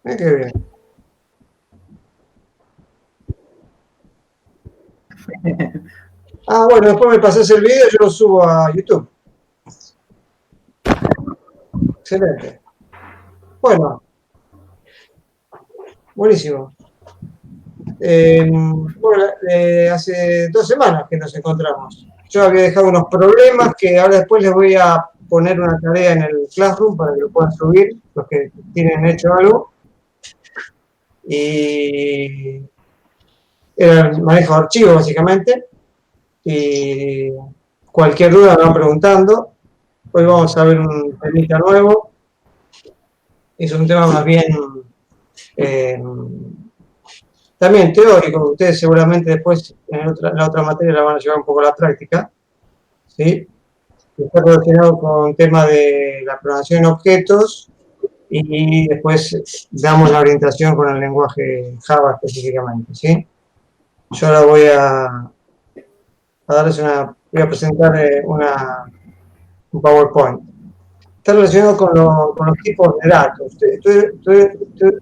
Qué bien. Ah, bueno, después me pasás el video y yo lo subo a YouTube. Excelente. Bueno, buenísimo. Bueno, hace 2 semanas que nos encontramos. Yo había dejado unos problemas que ahora después les voy a poner una tarea en el Classroom para que lo puedan subir, los que tienen hecho algo. Y era el manejo de archivos, básicamente. Y cualquier duda me van preguntando. Hoy vamos a ver un temita nuevo. Es un tema más bien eh, también teórico. Ustedes seguramente después en la otra materia la van a llevar un poco a la práctica. ¿Sí? Está relacionado con el tema de la programación en objetos y después damos la orientación con el lenguaje Java específicamente. ¿Sí? Yo ahora voy a presentar un PowerPoint. Está relacionado con los tipos de datos.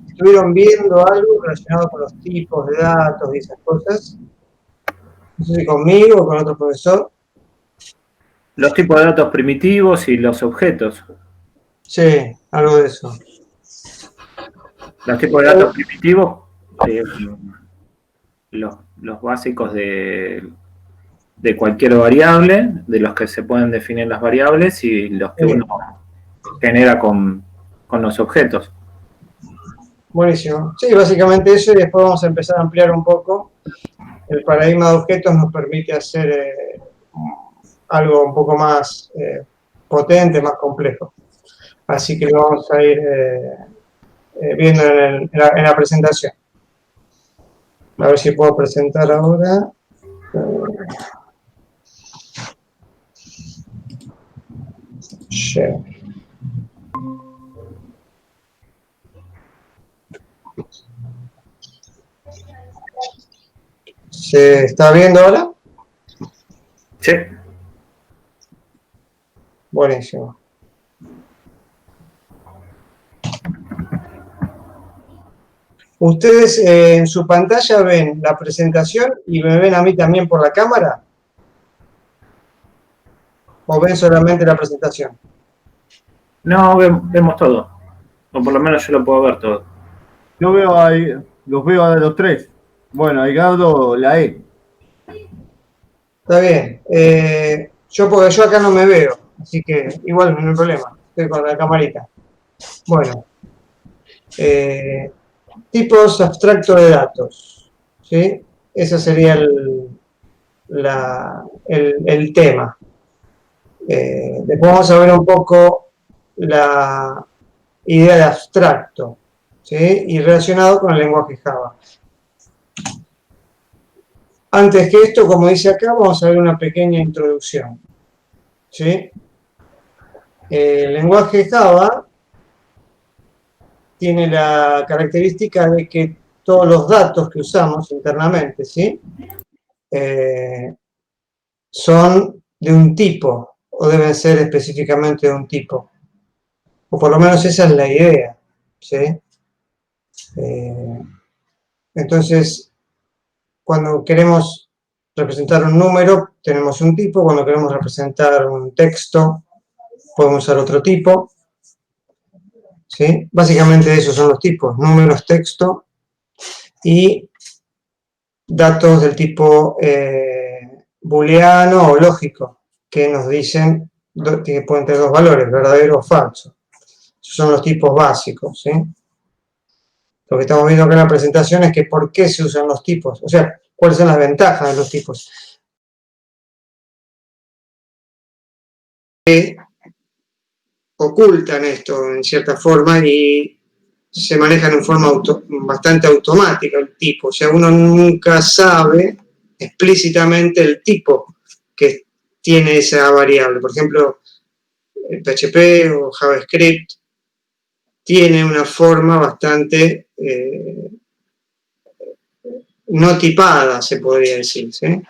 ¿Estuvieron viendo algo relacionado con los tipos de datos y esas cosas? No sé si conmigo o con otro profesor. Los tipos de datos primitivos y los objetos. Sí, algo de eso. Los tipos de datos primitivos, los básicos de cualquier variable, de los que se pueden definir las variables y los que uno genera con los objetos. Buenísimo. Sí, básicamente eso, y después vamos a empezar a ampliar un poco. El paradigma de objetos nos permite hacer algo un poco más potente, más complejo. Así que lo vamos a ir viendo en la presentación. A ver si puedo presentar ahora. Share. ¿Se está viendo ahora? Sí. Buenísimo. ¿Ustedes en su pantalla ven la presentación y me ven a mí también por la cámara? ¿O ven solamente la presentación? No, vemos todo. O por lo menos yo lo puedo ver todo. Yo veo ahí, los veo a los tres. Bueno, Edgardo, la E. Está bien. Porque yo acá no me veo, así que igual no hay problema. Estoy con la camarita. Bueno. Tipos abstractos de datos. ¿Sí? Ese sería el tema. Después vamos a ver un poco la idea de abstracto, ¿sí? Y relacionado con el lenguaje Java. Antes que esto, como dice acá, vamos a ver una pequeña introducción. ¿Sí? El lenguaje Java tiene la característica de que todos los datos que usamos internamente, ¿sí? Son de un tipo, o deben ser específicamente de un tipo. O por lo menos esa es la idea, ¿sí? Entonces, cuando queremos representar un número, tenemos un tipo. Cuando queremos representar un texto, podemos usar otro tipo. ¿Sí? Básicamente esos son los tipos: números, texto y datos del tipo booleano o lógico, que nos dicen que pueden tener dos valores, verdadero o falso. Esos son los tipos básicos, ¿sí? Lo que estamos viendo acá en la presentación es que por qué se usan los tipos, o sea, cuáles son las ventajas de los tipos. Que ocultan esto en cierta forma y se manejan en forma bastante automática el tipo, o sea, uno nunca sabe explícitamente el tipo que tiene esa variable. Por ejemplo, el PHP o JavaScript tiene una forma bastante no tipada, se podría decir, ¿sí?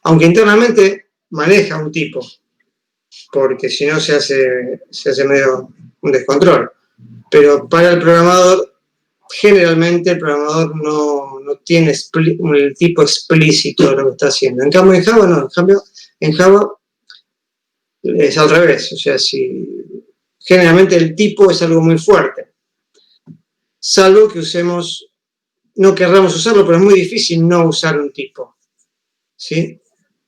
Aunque internamente maneja un tipo, porque si no se hace medio un descontrol. Pero para el programador generalmente el programador no tiene el tipo explícito de lo que está haciendo. En cambio, en Java no. En cambio, en Java es al revés. O sea, generalmente el tipo es algo muy fuerte. Salvo que no querramos usarlo, pero es muy difícil no usar un tipo. ¿Sí?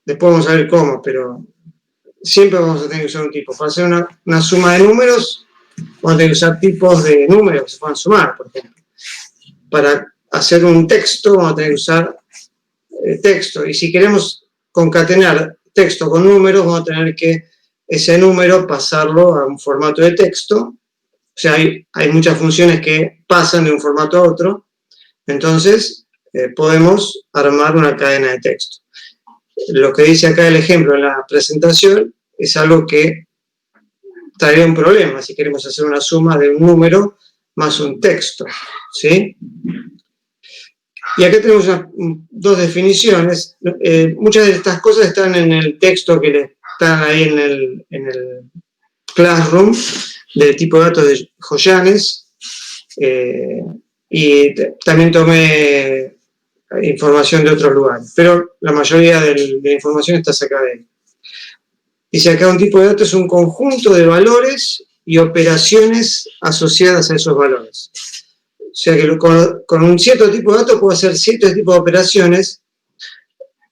Después vamos a ver cómo, pero siempre vamos a tener que usar un tipo. Para hacer una suma de números, vamos a tener que usar tipos de números que se puedan sumar, por ejemplo. Para hacer un texto, vamos a tener que usar texto. Y si queremos concatenar texto con números, vamos a tener que ese número pasarlo a un formato de texto. O sea, hay muchas funciones que pasan de un formato a otro. Entonces, podemos armar una cadena de texto. Lo que dice acá el ejemplo en la presentación es algo que traería un problema si queremos hacer una suma de un número más un texto, ¿sí? Y acá tenemos dos definiciones. Muchas de estas cosas están en el texto que están ahí en el Classroom, del tipo de datos de Joyanes. Y también tomé información de otros lugares, pero la mayoría de la información está sacada de ahí. Dice acá un tipo de datos es un conjunto de valores y operaciones asociadas a esos valores. O sea que con un cierto tipo de datos puedo hacer cierto tipo de operaciones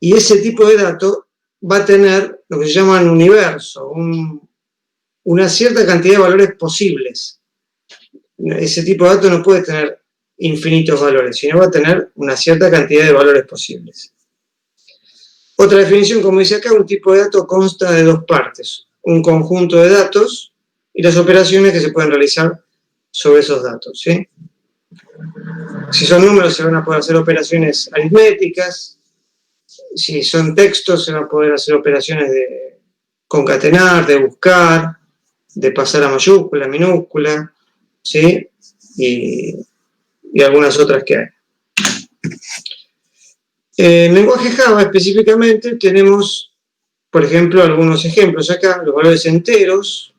y ese tipo de datos va a tener lo que se llama un universo, una cierta cantidad de valores posibles. Ese tipo de datos no puede tener infinitos valores, sino va a tener una cierta cantidad de valores posibles. Otra definición, como dice acá, un tipo de dato consta de dos partes, un conjunto de datos y las operaciones que se pueden realizar sobre esos datos, ¿sí? Si son números, se van a poder hacer operaciones aritméticas. Si son textos, se van a poder hacer operaciones de concatenar, de buscar, de pasar a mayúscula, a minúscula, ¿sí? Y algunas otras que hay. En lenguaje Java específicamente tenemos, por ejemplo, algunos ejemplos acá, los valores enteros,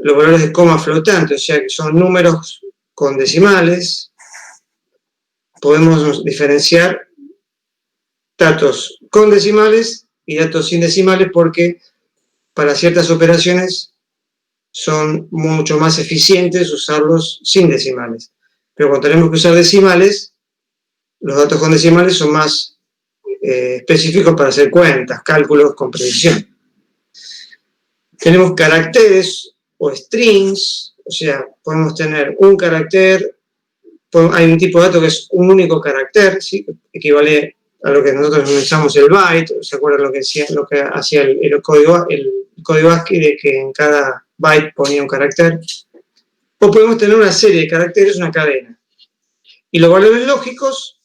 los valores de coma flotante, o sea que son números con decimales. Podemos diferenciar datos con decimales y datos sin decimales porque para ciertas operaciones son mucho más eficientes usarlos sin decimales. Pero cuando tenemos que usar decimales, los datos con decimales son más específicos para hacer cuentas, cálculos con precisión. Tenemos caracteres o strings, o sea, podemos tener un carácter, hay un tipo de dato que es un único carácter, ¿sí? Equivale a lo que nosotros usamos el byte, ¿se acuerdan lo que hacía el código ASCII de que en cada byte ponía un carácter? O podemos tener una serie de caracteres, una cadena. Y los valores lógicos,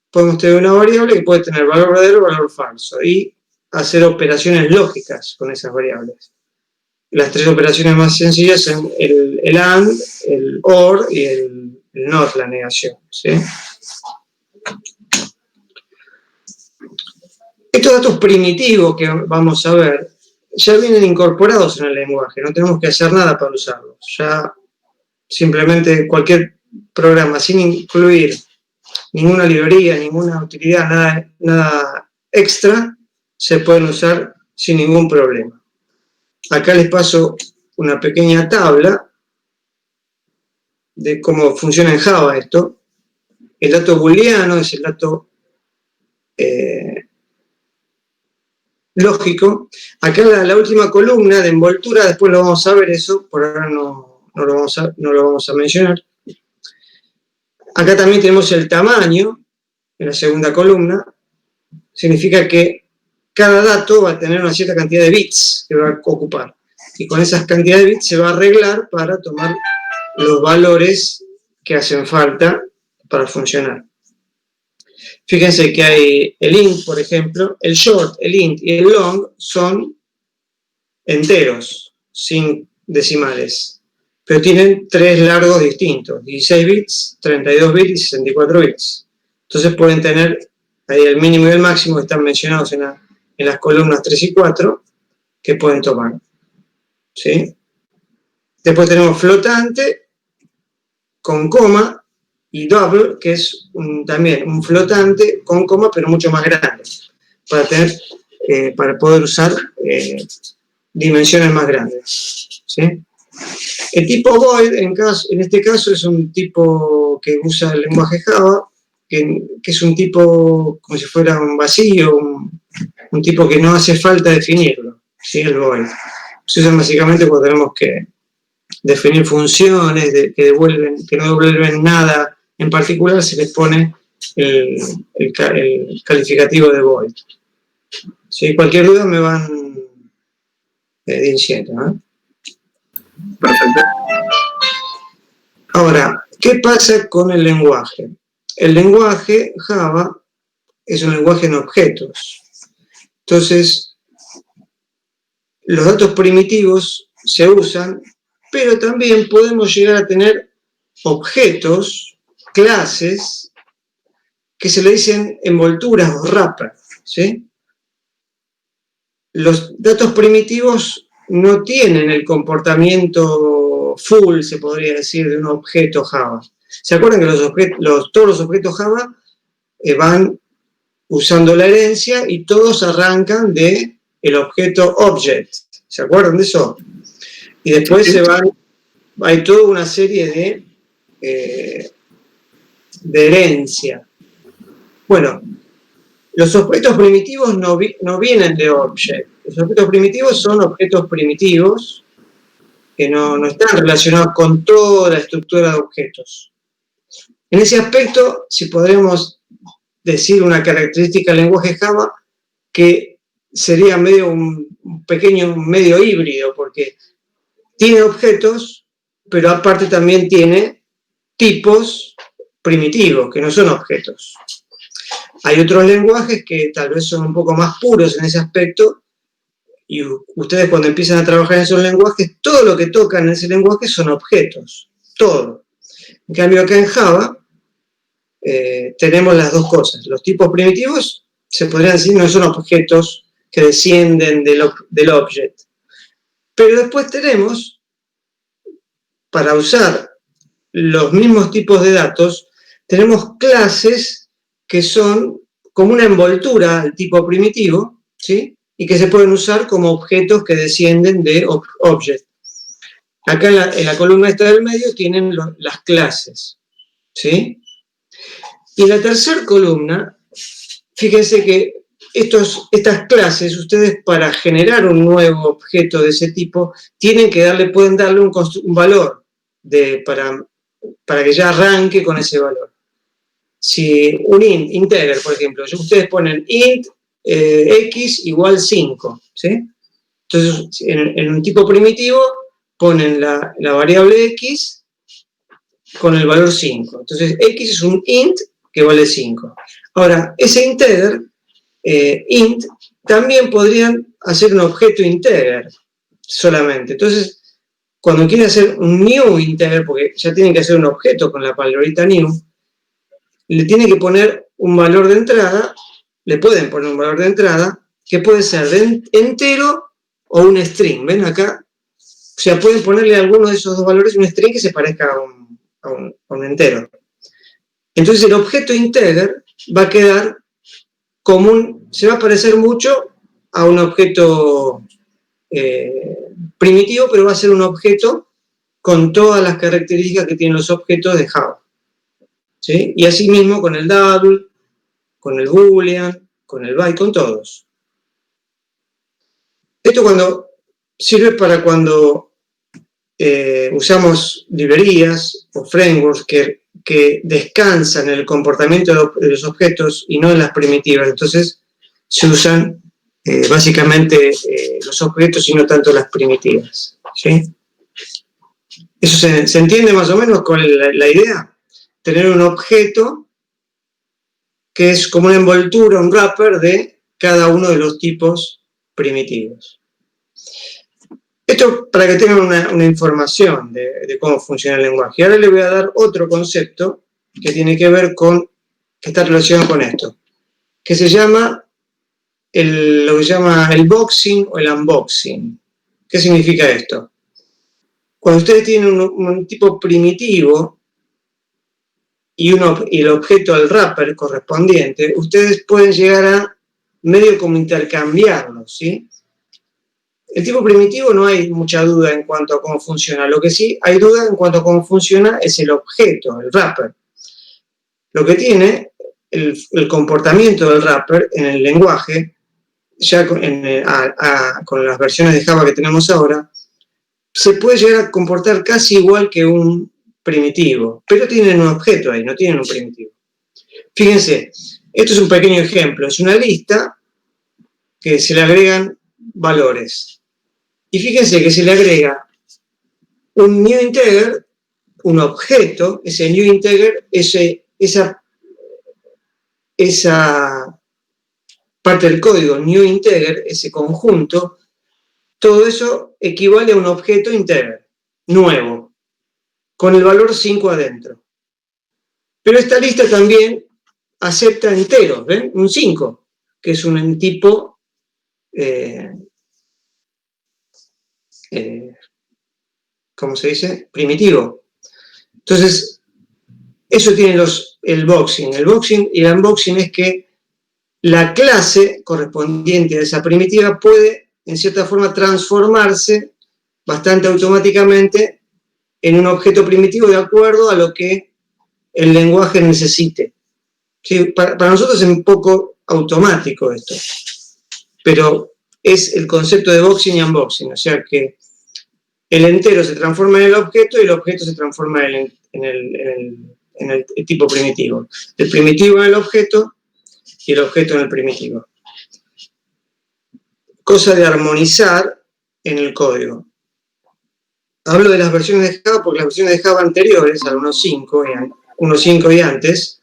podemos tener una variable que puede tener valor verdadero o valor falso y hacer operaciones lógicas con esas variables. Las tres operaciones más sencillas son el AND, el OR y el NOT, la negación, ¿sí? Estos datos primitivos que vamos a ver ya vienen incorporados en el lenguaje, no tenemos que hacer nada para usarlos. Ya simplemente cualquier programa sin incluir ninguna librería, ninguna utilidad, nada extra, se pueden usar sin ningún problema. Acá les paso una pequeña tabla de cómo funciona en Java esto. El dato booleano es el dato lógico. Acá la última columna de envoltura, después lo vamos a ver eso, por ahora no lo vamos a mencionar. Acá también tenemos el tamaño, en la segunda columna. Significa que cada dato va a tener una cierta cantidad de bits que va a ocupar. Y con esas cantidades de bits se va a arreglar para tomar los valores que hacen falta para funcionar. Fíjense que hay el int, por ejemplo, el short, el int y el long son enteros, sin decimales. Pero tienen tres largos distintos, 16 bits, 32 bits y 64 bits. Entonces pueden tener ahí el mínimo y el máximo que están mencionados en las columnas 3 y 4 que pueden tomar. ¿Sí? Después tenemos flotante con coma, y double, que es también un flotante con coma, pero mucho más grande, para poder usar dimensiones más grandes, ¿sí? El tipo void, en este caso, es un tipo que usa el lenguaje Java, que es un tipo como si fuera un vacío, un tipo que no hace falta definirlo, ¿sí? El void. Se usa básicamente cuando tenemos que definir funciones que no devuelven nada en particular, se les pone el calificativo de void. Si cualquier duda me van diciendo, ¿no? Perfecto. Ahora, ¿qué pasa con el lenguaje? El lenguaje Java es un lenguaje en objetos. Entonces, los datos primitivos se usan, pero también podemos llegar a tener objetos, clases, que se le dicen envolturas o wrappers, ¿sí? Los datos primitivos no tienen el comportamiento full, se podría decir, de un objeto Java. ¿Se acuerdan que todos los objetos Java van usando la herencia y todos arrancan del objeto object? ¿Se acuerdan de eso? Y después hay toda una serie de herencia. Bueno, los objetos primitivos no vienen de object. Los objetos primitivos son objetos primitivos que no están relacionados con toda la estructura de objetos. En ese aspecto, si podremos decir una característica del lenguaje Java, que sería un pequeño medio híbrido, porque tiene objetos, pero aparte también tiene tipos primitivos, que no son objetos. Hay otros lenguajes que tal vez son un poco más puros en ese aspecto, y ustedes cuando empiezan a trabajar en esos lenguajes, todo lo que tocan en ese lenguaje son objetos, todo. En cambio acá en Java tenemos las dos cosas. Los tipos primitivos, se podrían decir, no son objetos que descienden del object. Pero después tenemos, para usar los mismos tipos de datos, tenemos clases que son como una envoltura al tipo primitivo, ¿sí? Y que se pueden usar como objetos que descienden de object. Acá en la columna esta del medio tienen las clases, ¿sí? Y en la tercera columna, fíjense que estas clases, ustedes para generar un nuevo objeto de ese tipo, pueden darle un valor para que ya arranque con ese valor. Si un integer, por ejemplo, ustedes ponen int x igual 5, ¿sí? Entonces, en un tipo primitivo ponen la variable x con el valor 5. Entonces, x es un int que vale 5. Ahora, ese integer, int, también podrían hacer un objeto integer solamente. Entonces, cuando quieren hacer un new integer, porque ya tienen que hacer un objeto con la palabrita new, le tienen que poner un valor de entrada, le pueden poner un valor de entrada, que puede ser de entero o un string. ¿Ven acá? O sea, pueden ponerle a alguno de esos dos valores un string que se parezca a un entero. Entonces el objeto integer va a quedar se va a parecer mucho a un objeto primitivo, pero va a ser un objeto con todas las características que tienen los objetos de Java, ¿sí? Y así mismo con el double, con el boolean, con el byte, con todos. Esto sirve para cuando usamos librerías o frameworks que descansan en el comportamiento de los objetos y no en las primitivas. Entonces se usan básicamente los objetos y no tanto las primitivas, ¿sí? ¿Eso se entiende más o menos con la idea? Tener un objeto que es como una envoltura, un wrapper de cada uno de los tipos primitivos. Esto para que tengan una información de cómo funciona el lenguaje. Y ahora le voy a dar otro concepto que tiene que ver que está relacionado con esto, que se llama lo que se llama el boxing o el unboxing. ¿Qué significa esto? Cuando ustedes tienen un tipo primitivo y el objeto del wrapper correspondiente, ustedes pueden llegar a medio como intercambiarlos, ¿sí? El tipo primitivo no hay mucha duda en cuanto a cómo funciona. Lo que sí hay duda en cuanto a cómo funciona es el objeto, el wrapper. Lo que tiene el comportamiento del wrapper en el lenguaje, ya con las versiones de Java que tenemos ahora, se puede llegar a comportar casi igual que un primitivo, pero tienen un objeto ahí, no tienen un primitivo. Fíjense, esto es un pequeño ejemplo, es una lista que se le agregan valores. Y fíjense que se le agrega un new integer, un objeto, ese new integer, esa parte del código new integer, ese conjunto, todo eso equivale a un objeto integer, nuevo, con el valor 5 adentro. Pero esta lista también acepta enteros, ¿ven? Un 5, que es un tipo ¿cómo se dice? Primitivo. Entonces, eso tiene el boxing. El boxing y el unboxing es que la clase correspondiente a esa primitiva puede, en cierta forma, transformarse bastante automáticamente en un objeto primitivo de acuerdo a lo que el lenguaje necesite. ¿Sí? Para nosotros es un poco automático esto, pero es el concepto de boxing y unboxing, o sea que el entero se transforma en el objeto y el objeto se transforma en el tipo primitivo. El primitivo en el objeto y el objeto en el primitivo. Cosa de armonizar en el código. Hablo de las versiones de Java porque las versiones de Java anteriores, al 1.5 y antes,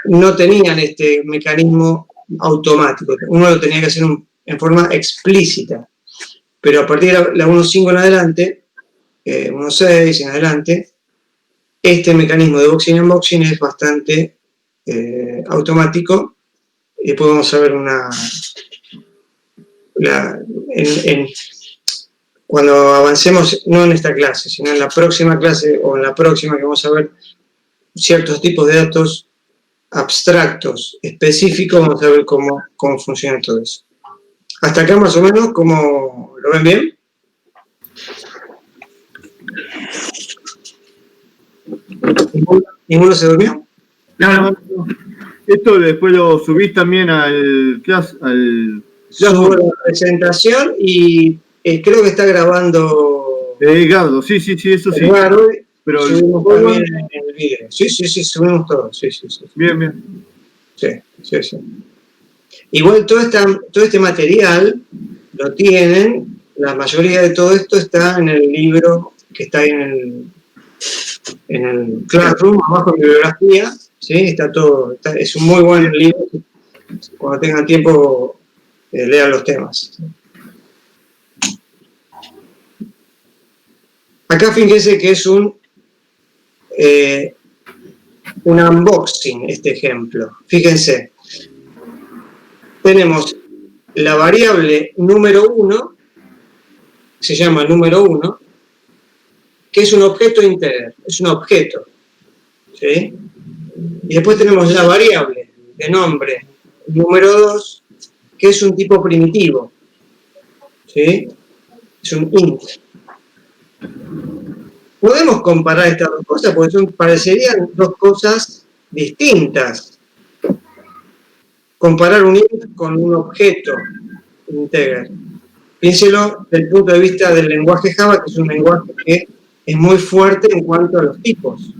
no tenían este mecanismo automático. Uno lo tenía que hacer en forma explícita. Pero a partir de la 1.5 en adelante, 1.6 en adelante, este mecanismo de boxing y unboxing es bastante automático. Y después vamos a ver cuando avancemos, no en esta clase, sino en la próxima clase o en la próxima que vamos a ver ciertos tipos de datos abstractos, específicos, vamos a ver cómo funciona todo eso. Hasta acá más o menos, ¿cómo lo ven bien? ¿Ninguno se durmió? No. Esto después lo subís también al Subo la presentación y creo que está grabando Edgardo, sí, eso sí. Edgardo, pero subimos también en el video. Sí, subimos todo. Sí. Bien. Sí. Igual todo este material lo tienen, la mayoría de todo esto está en el libro que está ahí en el Classroom, abajo en bibliografía, ¿sí? Está todo, es un muy buen libro, cuando tengan tiempo lean los temas. Acá fíjense que es un unboxing este ejemplo. Fíjense, tenemos la variable número 1, se llama número 1, que es un objeto integer, es un objeto, ¿sí? Y después tenemos la variable de nombre número 2, que es un tipo primitivo, ¿sí? Es un int. Podemos comparar estas dos cosas porque parecerían dos cosas distintas. Comparar un int con un objeto integer. Piénselo desde el punto de vista del lenguaje Java, que es un lenguaje que es muy fuerte en cuanto a los tipos.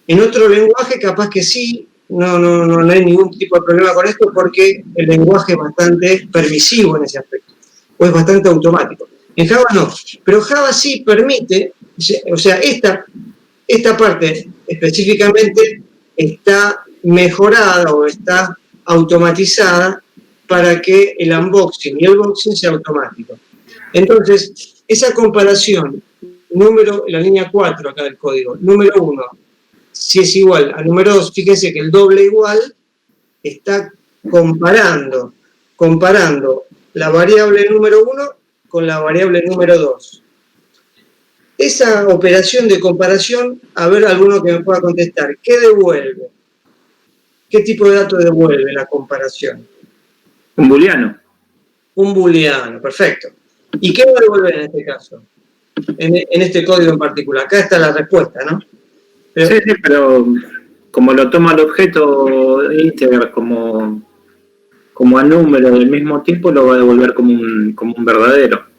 En otro lenguaje capaz que sí, no hay ningún tipo de problema con esto porque el lenguaje es bastante permisivo en ese aspecto, o es bastante automático. En Java no, pero Java sí permite, o sea, esta parte específicamente está mejorada o está automatizada para que el unboxing y el boxing sea automático. Entonces, esa comparación, la línea 4 acá del código, número 1, si es igual a número 2, fíjense que el doble igual está comparando la variable número 1 con la variable número 2. esa operación de comparación, a ver alguno que me pueda contestar, ¿qué devuelve? ¿Qué tipo de dato devuelve la comparación? Un booleano. Un booleano, perfecto. ¿Y qué va a devolver en este caso? En este código en particular. Acá está la respuesta, ¿no? Sí, pero como lo toma el objeto integer como a número del mismo tipo, lo va a devolver como un verdadero.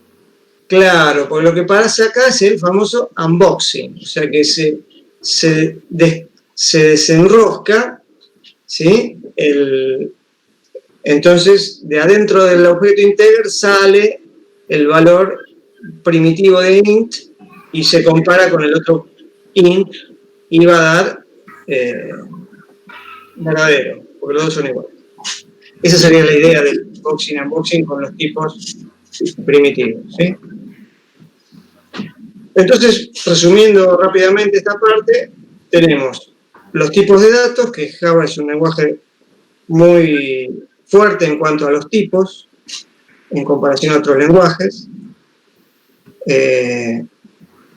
Claro, porque lo que pasa acá es el famoso unboxing, o sea que se desenrosca, ¿sí? Entonces, de adentro del objeto integer sale el valor primitivo de int y se compara con el otro int y va a dar verdadero, porque los dos son iguales. Esa sería la idea del unboxing con los tipos primitivos, ¿sí? Entonces, resumiendo rápidamente esta parte, tenemos los tipos de datos, que Java es un lenguaje muy fuerte en cuanto a los tipos, en comparación a otros lenguajes.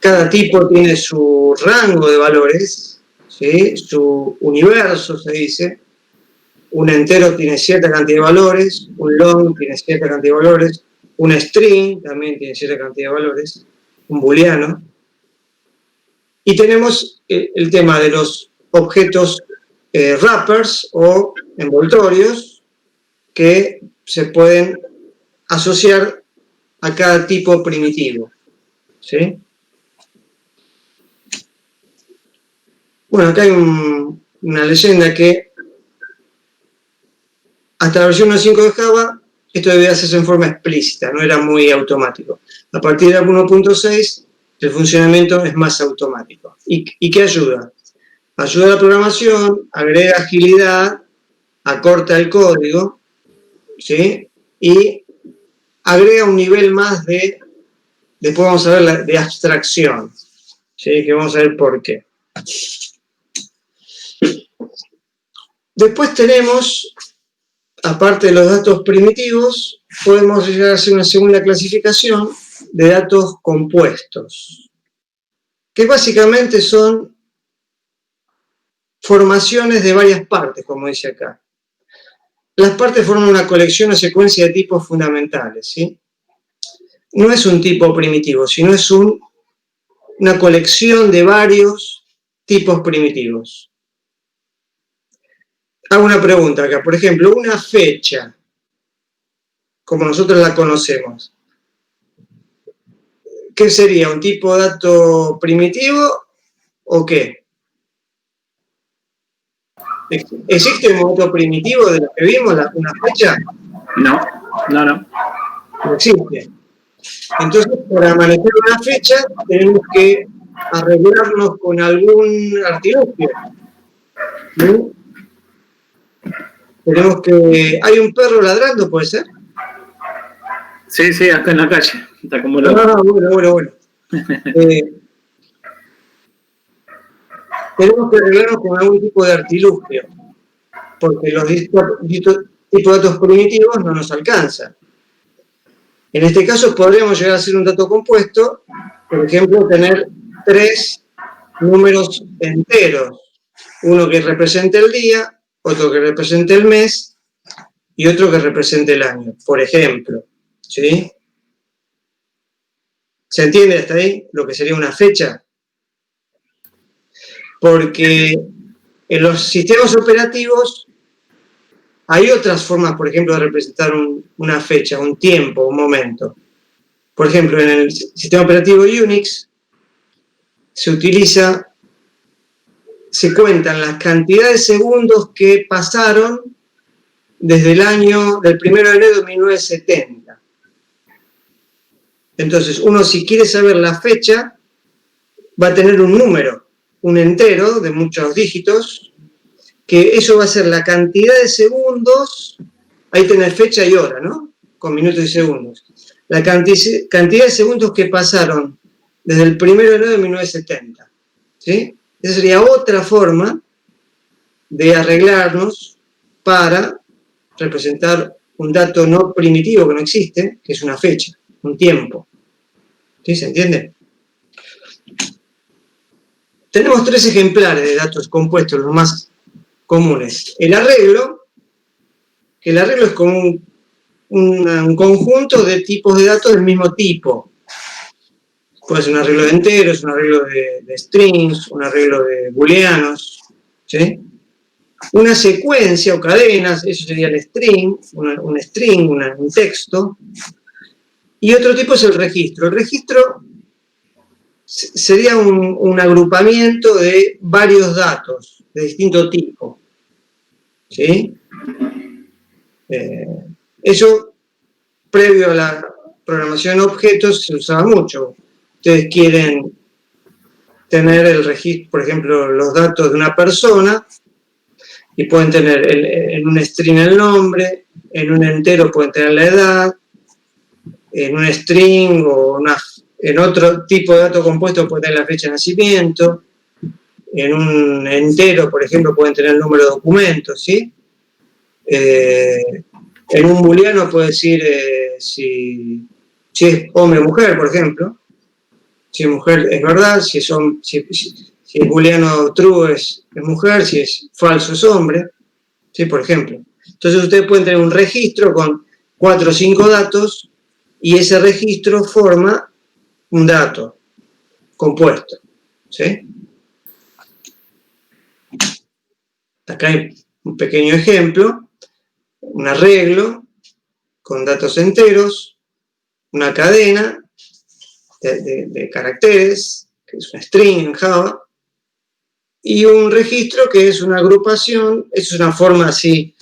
Cada tipo tiene su rango de valores, ¿sí? Su universo, se dice. Un entero tiene cierta cantidad de valores, un long tiene cierta cantidad de valores, un string también tiene cierta cantidad de valores, un booleano. Y tenemos el tema de los objetos wrappers o envoltorios que se pueden asociar a cada tipo primitivo, ¿sí? Bueno, acá hay una leyenda que hasta la versión 1.5 de Java esto debía hacerse en forma explícita, no era muy automático. A partir de 1.6 el funcionamiento es más automático. ¿Y qué ayuda? Ayuda a la programación, agrega agilidad, acorta el código, ¿sí? Y agrega un nivel más de, después vamos a ver, de abstracción, ¿sí? Que vamos a ver por qué. Después tenemos, aparte de los datos primitivos, podemos llegar a hacer una segunda clasificación de datos compuestos, que básicamente son formaciones de varias partes, como dice acá. Las partes forman una colección o secuencia de tipos fundamentales, ¿sí? No es un tipo primitivo, sino es una colección de varios tipos primitivos. Hago una pregunta acá, por ejemplo, una fecha, como nosotros la conocemos, ¿qué sería? ¿Un tipo de dato primitivo o qué? ¿Existe un dato primitivo de lo que vimos, una fecha? No. No existe. Entonces, para manejar una fecha, tenemos que arreglarnos con algún artilugio, ¿sí? Tenemos que... ¿Hay un perro ladrando, puede ser? Sí, acá en la calle. Está como loco. Bueno. Tenemos que arreglarnos con algún tipo de artilugio, porque los distintos tipos de datos primitivos no nos alcanzan. En este caso podríamos llegar a hacer un dato compuesto, por ejemplo, tener 3 números enteros, uno que represente el día, otro que represente el mes y otro que represente el año, por ejemplo, ¿sí? ¿Se entiende hasta ahí lo que sería una fecha? Porque en los sistemas operativos hay otras formas, por ejemplo, de representar una fecha, un tiempo, un momento. Por ejemplo, en el sistema operativo Unix se cuentan las cantidades de segundos que pasaron desde el año del 1 de enero de 1970. Entonces, uno si quiere saber la fecha, va a tener un número, un entero de muchos dígitos, que eso va a ser la cantidad de segundos, ahí tenés fecha y hora, ¿no? Con minutos y segundos. La cantidad de segundos que pasaron desde el 1 de enero de 1970, ¿sí? Esa sería otra forma de arreglarnos para representar un dato no primitivo que no existe, que es una fecha, un tiempo. ¿Sí? ¿Se entiende? tenemos 3 ejemplares de datos compuestos, los más comunes. El arreglo, que el arreglo es como un conjunto de tipos de datos del mismo tipo. Puede ser un arreglo de enteros, un arreglo de strings, un arreglo de booleanos, ¿sí? Una secuencia o cadenas, eso sería el string, un texto. Y otro tipo es el registro. El registro sería un agrupamiento de varios datos de distinto tipo, ¿sí? Eso, previo a la programación de objetos, se usaba mucho. Ustedes quieren tener el registro, por ejemplo, los datos de una persona, y pueden tener en un string el nombre, en un entero pueden tener la edad, en un string o en otro tipo de dato compuesto pueden tener la fecha de nacimiento, en un entero, por ejemplo, pueden tener el número de documentos, ¿sí? En un booleano puede decir si es hombre o mujer, por ejemplo. Si es mujer es verdad, si es booleano true es mujer, si es falso es hombre, ¿sí? Por ejemplo. Entonces ustedes pueden tener un registro con 4 o 5 datos y ese registro forma un dato compuesto, ¿sí? Acá hay un pequeño ejemplo, un arreglo con datos enteros, una cadena de caracteres, que es un string en Java, y un registro que es una agrupación, eso es una forma así,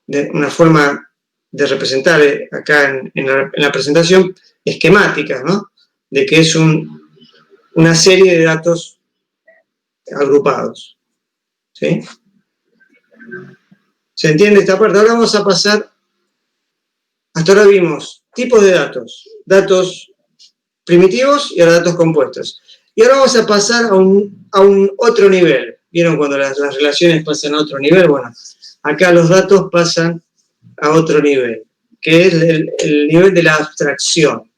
una forma de representar acá en la presentación esquemática, ¿no? De que es una serie de datos agrupados, ¿sí? ¿Se entiende esta parte? Ahora vamos a pasar, hasta ahora vimos tipos de datos primitivos y ahora datos compuestos. Y ahora vamos a pasar a un otro nivel. ¿Vieron cuando las relaciones pasan a otro nivel? Bueno, acá los datos pasan a otro nivel, que es el nivel de la abstracción,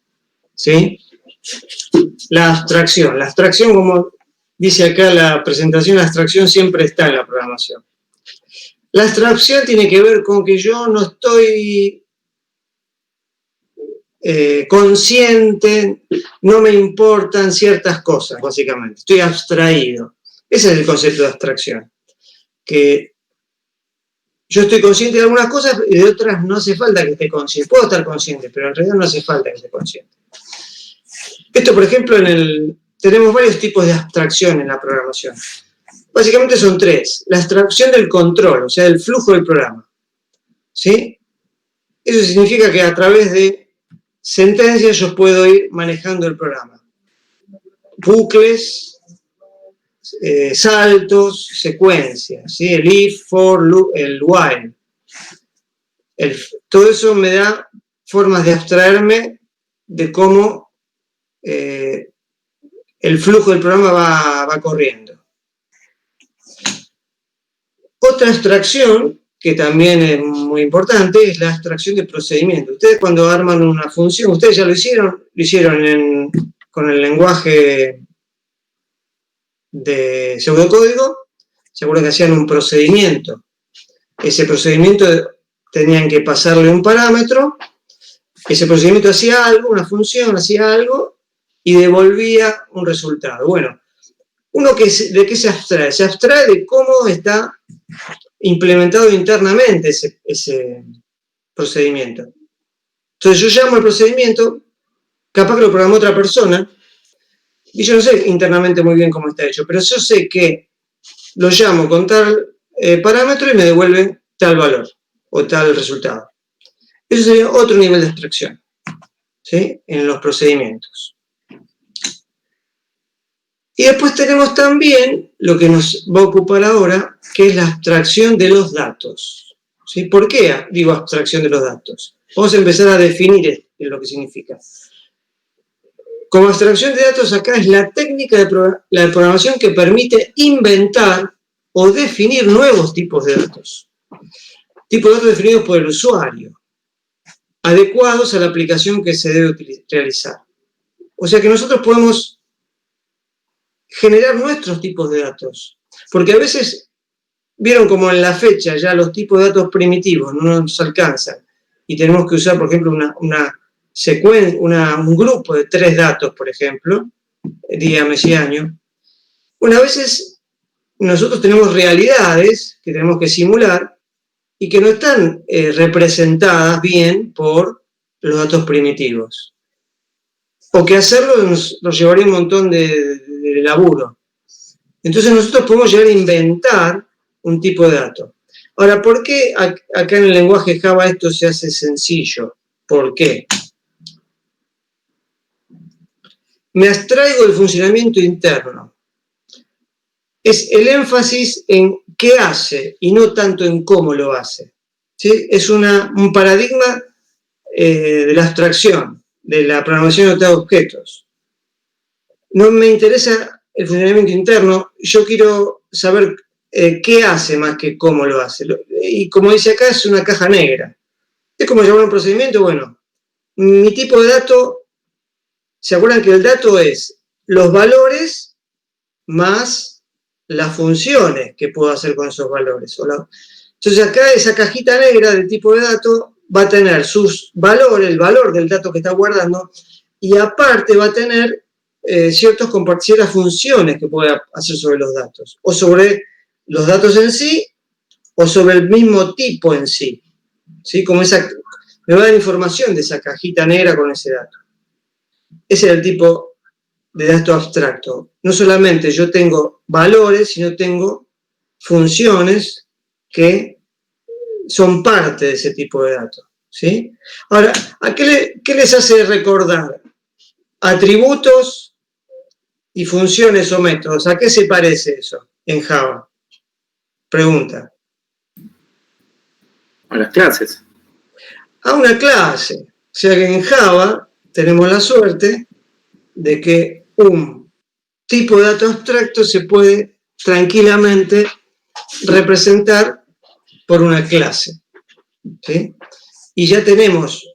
¿sí? La abstracción, como dice acá la presentación, la abstracción siempre está en la programación. La abstracción tiene que ver con que yo no estoy consciente, no me importan ciertas cosas, básicamente. Estoy abstraído. Ese es el concepto de abstracción. Que yo estoy consciente de algunas cosas y de otras no hace falta que esté consciente. Puedo estar consciente, pero en realidad no hace falta que esté consciente. Esto, por ejemplo, tenemos varios tipos de abstracción en la programación. Básicamente son 3. La abstracción del control, o sea, del flujo del programa, ¿sí? Eso significa que a través de sentencias yo puedo ir manejando el programa. Bucles, saltos, secuencias, ¿sí? El if, for, loop, el while. Todo eso me da formas de abstraerme de cómo el flujo del programa va corriendo. Otra abstracción, que también es muy importante, es la abstracción de procedimiento. Ustedes cuando arman una función, ustedes ya lo hicieron con el lenguaje de pseudocódigo, se acuerdan que hacían un procedimiento. Ese procedimiento tenían que pasarle un parámetro, ese procedimiento hacía algo, una función hacía algo y devolvía un resultado. Bueno, ¿de qué se abstrae? Se abstrae de cómo está implementado internamente ese procedimiento. Entonces yo llamo al procedimiento, capaz que lo programó otra persona, y yo no sé internamente muy bien cómo está hecho, pero yo sé que lo llamo con tal parámetro y me devuelve tal valor o tal resultado. Eso sería otro nivel de abstracción, ¿sí? En los procedimientos. Y después tenemos también lo que nos va a ocupar ahora, que es la abstracción de los datos, ¿sí? ¿Por qué digo abstracción de los datos? Vamos a empezar a definir lo que significa. Como abstracción de datos, acá es la técnica de la programación que permite inventar o definir nuevos tipos de datos. Tipos de datos definidos por el usuario, adecuados a la aplicación que se debe realizar. O sea que nosotros podemos generar nuestros tipos de datos. Porque a veces, vieron como en la fecha ya los tipos de datos primitivos no nos alcanzan y tenemos que usar, por ejemplo, un grupo de 3 datos, por ejemplo, día, mes y año. Bueno, a veces nosotros tenemos realidades que tenemos que simular y que no están representadas bien por los datos primitivos. O que hacerlo nos llevaría un montón de laburo. Entonces nosotros podemos llegar a inventar un tipo de dato. Ahora, ¿por qué acá en el lenguaje Java esto se hace sencillo? ¿Por qué? Me abstraigo del funcionamiento interno. Es el énfasis en qué hace y no tanto en cómo lo hace. ¿Sí? Es un paradigma de la abstracción, de la programación de objetos. No me interesa el funcionamiento interno, yo quiero saber qué hace más que cómo lo hace. Y como dice acá, es una caja negra. Es como llevar un procedimiento, bueno, mi tipo de dato, ¿se acuerdan que el dato es los valores más las funciones que puedo hacer con esos valores? Entonces acá esa cajita negra del tipo de dato va a tener sus valores, el valor del dato que está guardando, y aparte va a tener ciertas funciones que puede hacer sobre los datos, o sobre los datos en sí, o sobre el mismo tipo en sí. ¿Sí? Como me va a dar información de esa cajita negra con ese dato. Ese es el tipo de dato abstracto. No solamente yo tengo valores, sino tengo funciones que son parte de ese tipo de datos. ¿Sí? Ahora, ¿qué les hace recordar? Atributos y funciones o métodos. ¿A qué se parece eso en Java? Pregunta. A las clases. A una clase. O sea que en Java tenemos la suerte de que un tipo de dato abstracto se puede tranquilamente representar por una clase. ¿Sí? Y ya tenemos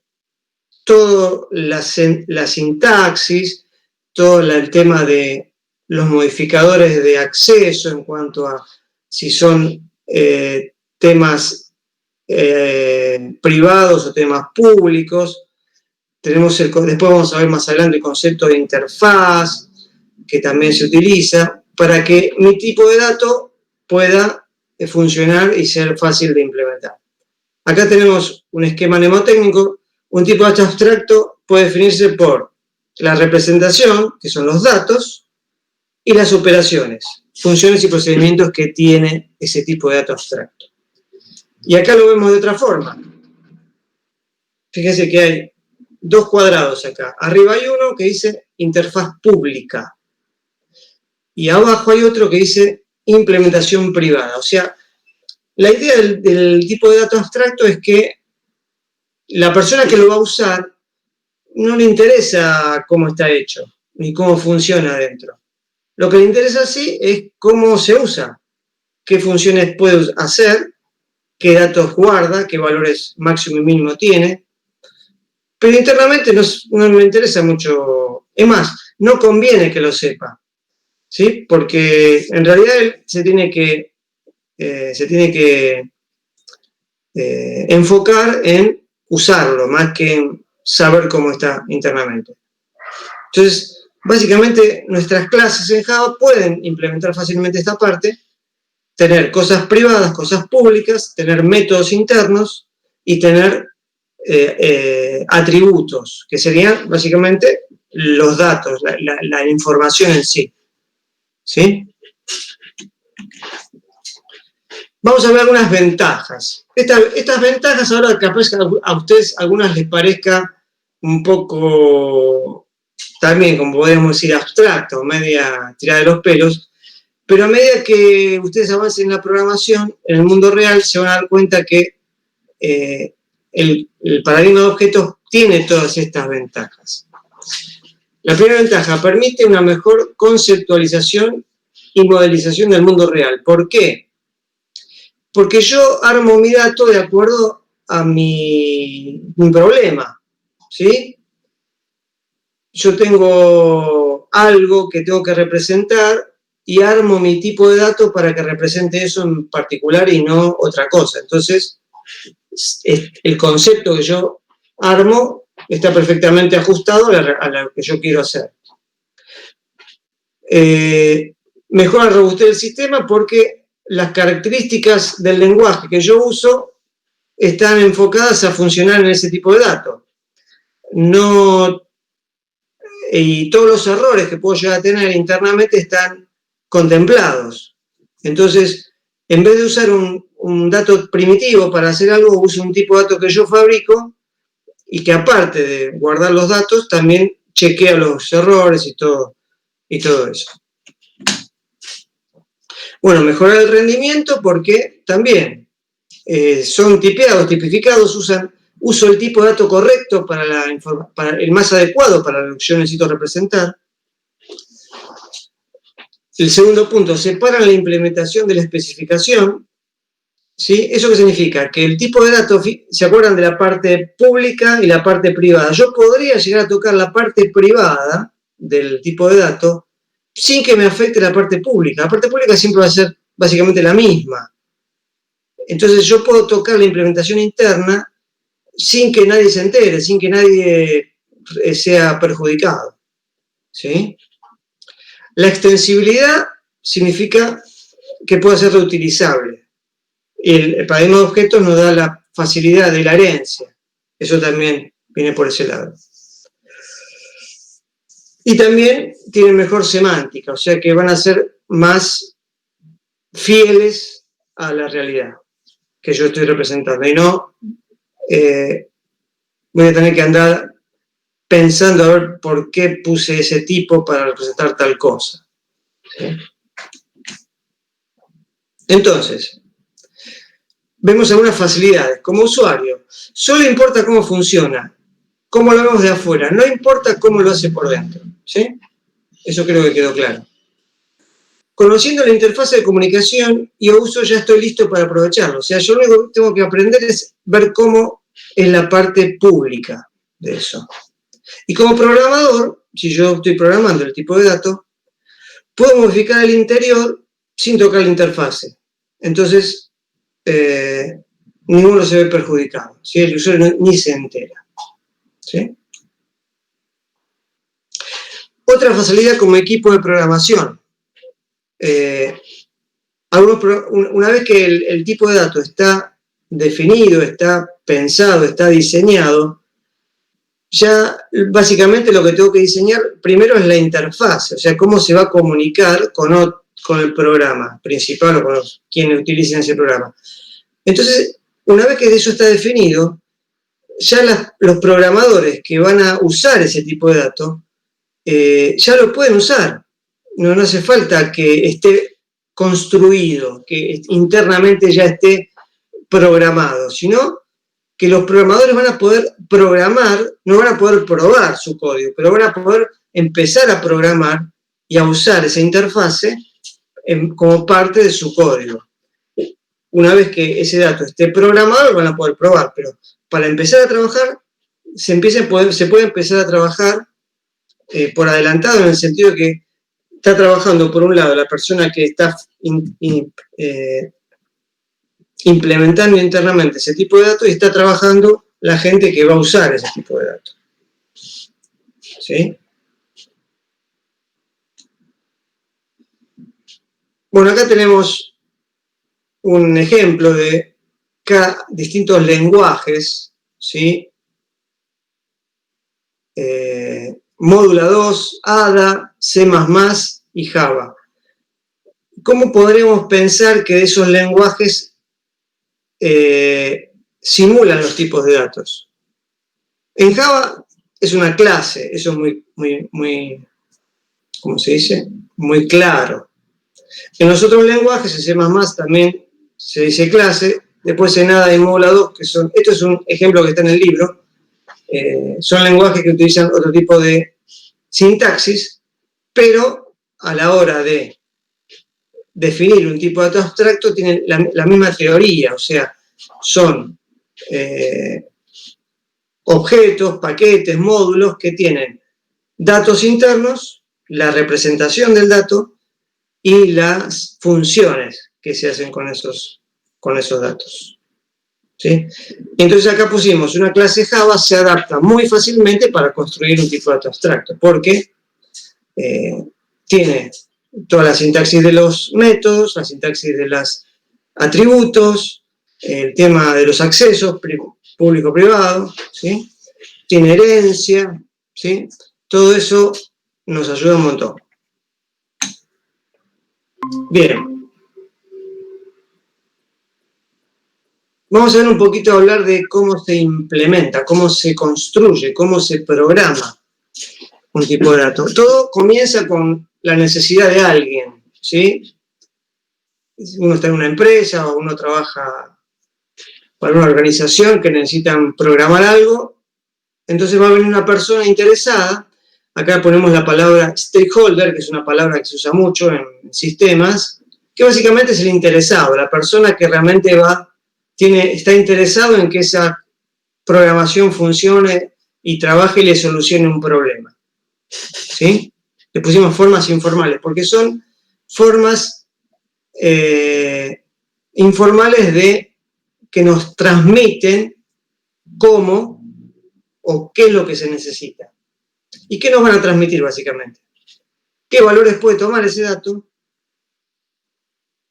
toda la sintaxis, todo el tema de los modificadores de acceso en cuanto a si son temas privados o temas públicos. Después vamos a ver más adelante el concepto de interfaz, que también se utiliza, para que mi tipo de dato pueda funcionar y ser fácil de implementar. Acá tenemos un esquema mnemotécnico. Un tipo de dato abstracto puede definirse por la representación, que son los datos, y las operaciones, funciones y procedimientos que tiene ese tipo de dato abstracto. Y acá lo vemos de otra forma. Fíjense que hay 2 cuadrados acá. Arriba hay uno que dice interfaz pública. Y abajo hay otro que dice implementación privada. O sea, la idea del tipo de dato abstracto es que la persona que lo va a usar no le interesa cómo está hecho, ni cómo funciona adentro. Lo que le interesa sí es cómo se usa, qué funciones puede hacer, qué datos guarda, qué valores máximo y mínimo tiene. Pero internamente no me interesa mucho. Es más, no conviene que lo sepa, ¿sí? Porque en realidad él se tiene que enfocar en usarlo, más que en saber cómo está internamente. Entonces, básicamente, nuestras clases en Java pueden implementar fácilmente esta parte, tener cosas privadas, cosas públicas, tener métodos internos y tener atributos, que serían básicamente los datos, la información en sí. ¿Sí? Vamos a ver algunas ventajas. Estas ventajas ahora capaz a ustedes algunas les parezca un poco, también como podríamos decir, abstracto, media tirada de los pelos, pero a medida que ustedes avancen en la programación, en el mundo real, se van a dar cuenta que el paradigma de objetos tiene todas estas ventajas. La primera ventaja, permite una mejor conceptualización y modelización del mundo real. ¿Por qué? Porque yo armo mi dato de acuerdo a mi problema, ¿sí? Yo tengo algo que tengo que representar y armo mi tipo de dato para que represente eso en particular y no otra cosa. Entonces, el concepto que yo armo está perfectamente ajustado a lo que yo quiero hacer. Mejora la robustez del sistema porque las características del lenguaje que yo uso están enfocadas a funcionar en ese tipo de datos. Y todos los errores que puedo llegar a tener internamente están contemplados. Entonces, en vez de usar un dato primitivo para hacer algo, uso un tipo de dato que yo fabrico y que aparte de guardar los datos, también chequea los errores y todo eso. Bueno, mejorar el rendimiento porque también son tipeados, tipificados, uso el tipo de dato correcto para el más adecuado para lo que yo necesito representar. El segundo punto, separan la implementación de la especificación. ¿Sí? ¿Eso qué significa? Que el tipo de datos, ¿se acuerdan de la parte pública y la parte privada? Yo podría llegar a tocar la parte privada del tipo de dato sin que me afecte la parte pública. La parte pública siempre va a ser básicamente la misma. Entonces yo puedo tocar la implementación interna sin que nadie se entere, sin que nadie sea perjudicado. ¿Sí? La extensibilidad significa que puede ser reutilizable. El paradigma de objetos nos da la facilidad de la herencia. Eso también viene por ese lado. Y también tienen mejor semántica, o sea que van a ser más fieles a la realidad que yo estoy representando. Y no voy a tener que andar pensando a ver por qué puse ese tipo para representar tal cosa. ¿Sí? Entonces, vemos algunas facilidades. Como usuario, solo importa cómo funciona, cómo lo vemos de afuera, no importa cómo lo hace por dentro. ¿Sí? Eso creo que quedó claro. Conociendo la interfaz de comunicación y uso, ya estoy listo para aprovecharlo. O sea, yo lo único que tengo que aprender es ver cómo es la parte pública de eso. Y como programador, si yo estoy programando el tipo de dato, puedo modificar el interior sin tocar la interfase. Entonces, ninguno se ve perjudicado. ¿Sí? El usuario ni se entera. ¿Sí? Otra facilidad como equipo de programación. Una vez que el tipo de dato está definido, está pensado, está diseñado, ya básicamente lo que tengo que diseñar primero es la interfaz, o sea, cómo se va a comunicar con el programa principal o con quienes utilicen ese programa. Entonces, una vez que eso está definido, ya los programadores que van a usar ese tipo de datos ya lo pueden usar. No hace falta que esté construido, que internamente ya esté programado, sino que los programadores van a poder programar, no van a poder probar su código, pero van a poder empezar a programar y a usar esa interfase como parte de su código. Una vez que ese dato esté programado, van a poder probar, pero para empezar a trabajar, se puede empezar a trabajar por adelantado, en el sentido que está trabajando, por un lado, la persona que está implementando internamente ese tipo de datos y está trabajando la gente que va a usar ese tipo de datos. ¿Sí? Bueno, acá tenemos un ejemplo de distintos lenguajes, ¿sí? Módula 2, Ada, C++ y Java. ¿Cómo podremos pensar que esos lenguajes simulan los tipos de datos? En Java es una clase, eso es muy, ¿cómo se dice? Muy claro. En los otros lenguajes, en C++ también se dice clase, después en Ada y Módula 2, esto es un ejemplo que está en el libro, son lenguajes que utilizan otro tipo de sintaxis, pero a la hora de definir un tipo de dato abstracto tienen la misma teoría, o sea, son objetos, paquetes, módulos que tienen datos internos la representación del dato y las funciones que se hacen con esos datos. ¿Sí? Entonces acá pusimos una clase Java se adapta muy fácilmente para construir un tipo de dato abstracto, porque tiene toda la sintaxis de los métodos, la sintaxis de los atributos, el tema de los accesos público-privado, ¿sí? Tiene herencia, ¿sí? Todo eso nos ayuda un montón. Bien. Vamos a ver un poquito, hablar de cómo se implementa, cómo se construye, cómo se programa un tipo de dato. Todo comienza con la necesidad de alguien, ¿sí? Uno está en una empresa o uno trabaja para una organización que necesitan programar algo, entonces va a venir una persona interesada. Acá ponemos la palabra stakeholder, que es una palabra que se usa mucho en sistemas, que básicamente es el interesado, la persona que realmente está interesado en que esa programación funcione y trabaje y le solucione un problema. ¿Sí? Le pusimos formas informales, porque son formas informales que nos transmiten cómo o qué es lo que se necesita. ¿Y qué nos van a transmitir básicamente? ¿Qué valores puede tomar ese dato?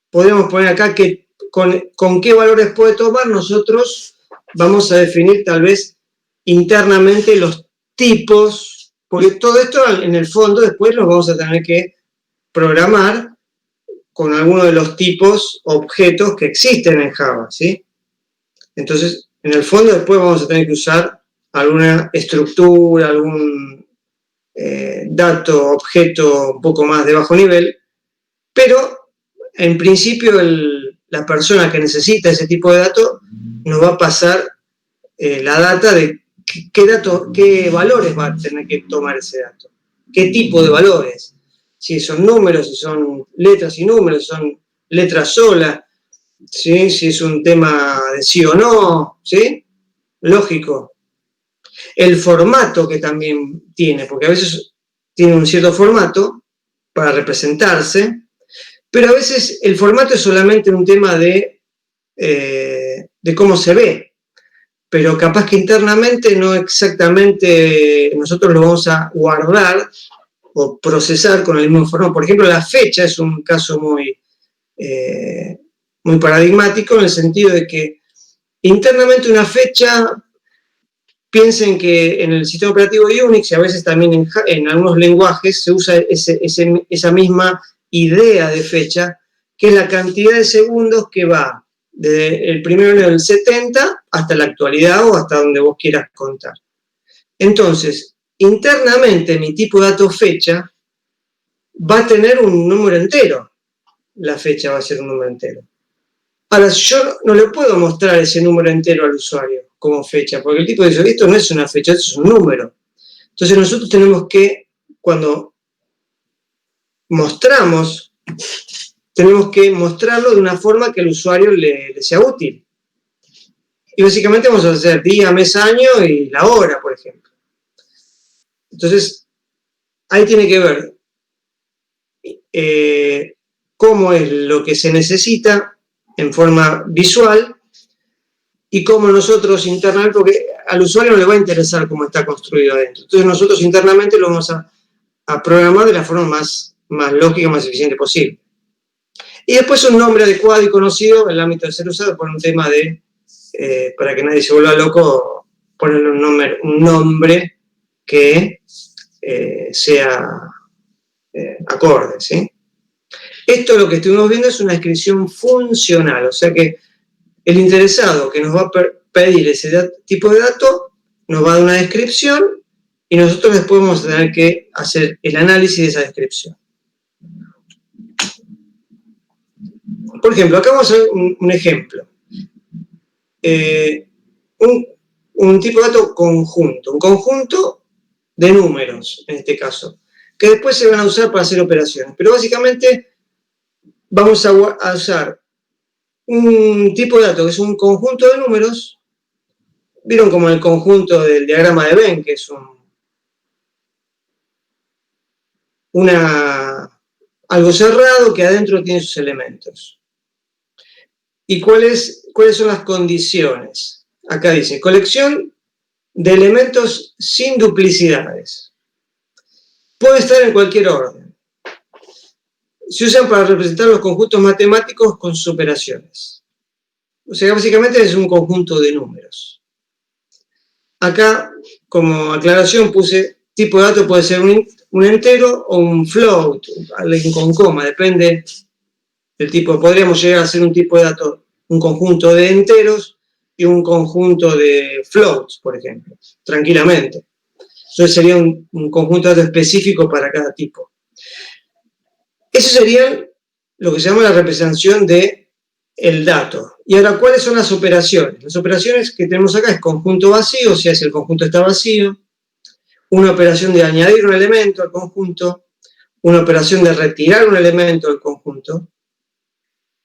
Podemos poner acá que con qué valores puede tomar. Nosotros vamos a definir tal vez internamente los tipos, porque todo esto en el fondo después lo vamos a tener que programar con alguno de los tipos objetos que existen en Java, ¿sí? Entonces, en el fondo después vamos a tener que usar alguna estructura, algún dato, objeto un poco más de bajo nivel, pero en principio la persona que necesita ese tipo de datos nos va a pasar la data de qué valores va a tener que tomar ese dato, qué tipo de valores, si son números, si son letras y números, si son letras solas, ¿sí? Si es un tema de sí o no, ¿sí? Lógico. El formato que también tiene, porque a veces tiene un cierto formato para representarse, pero a veces el formato es solamente un tema de cómo se ve, pero capaz que internamente no exactamente nosotros lo vamos a guardar o procesar con el mismo formato. Por ejemplo, la fecha es un caso muy paradigmático, en el sentido de que internamente una fecha, piensen que en el sistema operativo de Unix y a veces también en algunos lenguajes se usa esa misma idea de fecha, que es la cantidad de segundos que va desde el 1 de enero del 70 hasta la actualidad o hasta donde vos quieras contar. Entonces, internamente mi tipo de dato fecha va a tener un número entero. La fecha va a ser un número entero. Ahora, yo no le puedo mostrar ese número entero al usuario como fecha, porque el tipo dice, esto no es una fecha, esto es un número. Entonces nosotros tenemos que, cuando mostramos, tenemos que mostrarlo de una forma que al usuario le sea útil. Y básicamente vamos a hacer día, mes, año y la hora, por ejemplo. Entonces, ahí tiene que ver cómo es lo que se necesita en forma visual y cómo nosotros internamente, porque al usuario no le va a interesar cómo está construido adentro. Entonces nosotros internamente lo vamos a programar de la forma más lógica, más eficiente posible. Y después un nombre adecuado y conocido en el ámbito de ser usado por un tema de, para que nadie se vuelva loco, ponerle un nombre que sea acorde, ¿sí? Esto lo que estuvimos viendo es una descripción funcional, o sea que el interesado que nos va a pedir ese tipo de dato nos va a dar una descripción y nosotros después vamos a tener que hacer el análisis de esa descripción. Por ejemplo, acá vamos a ver un ejemplo. Un tipo de dato conjunto, un conjunto de números, en este caso, que después se van a usar para hacer operaciones. Pero básicamente vamos a usar un tipo de dato que es un conjunto de números. Vieron como el conjunto del diagrama de Venn, que es algo cerrado que adentro tiene sus elementos. ¿Y cuáles son las condiciones? Acá dice, colección de elementos sin duplicidades. Puede estar en cualquier orden. Se usan para representar los conjuntos matemáticos con sus operaciones. O sea, básicamente es un conjunto de números. Acá, como aclaración, puse tipo de dato puede ser un entero o un float, alguien con coma, depende del tipo. Podríamos llegar a hacer un tipo de dato, un conjunto de enteros y un conjunto de floats, por ejemplo, tranquilamente. Entonces sería un conjunto de datos específico para cada tipo. Eso sería lo que se llama la representación del dato. Y ahora, ¿cuáles son las operaciones? Las operaciones que tenemos acá es conjunto vacío, o sea, si el conjunto está vacío, una operación de añadir un elemento al conjunto, una operación de retirar un elemento del conjunto.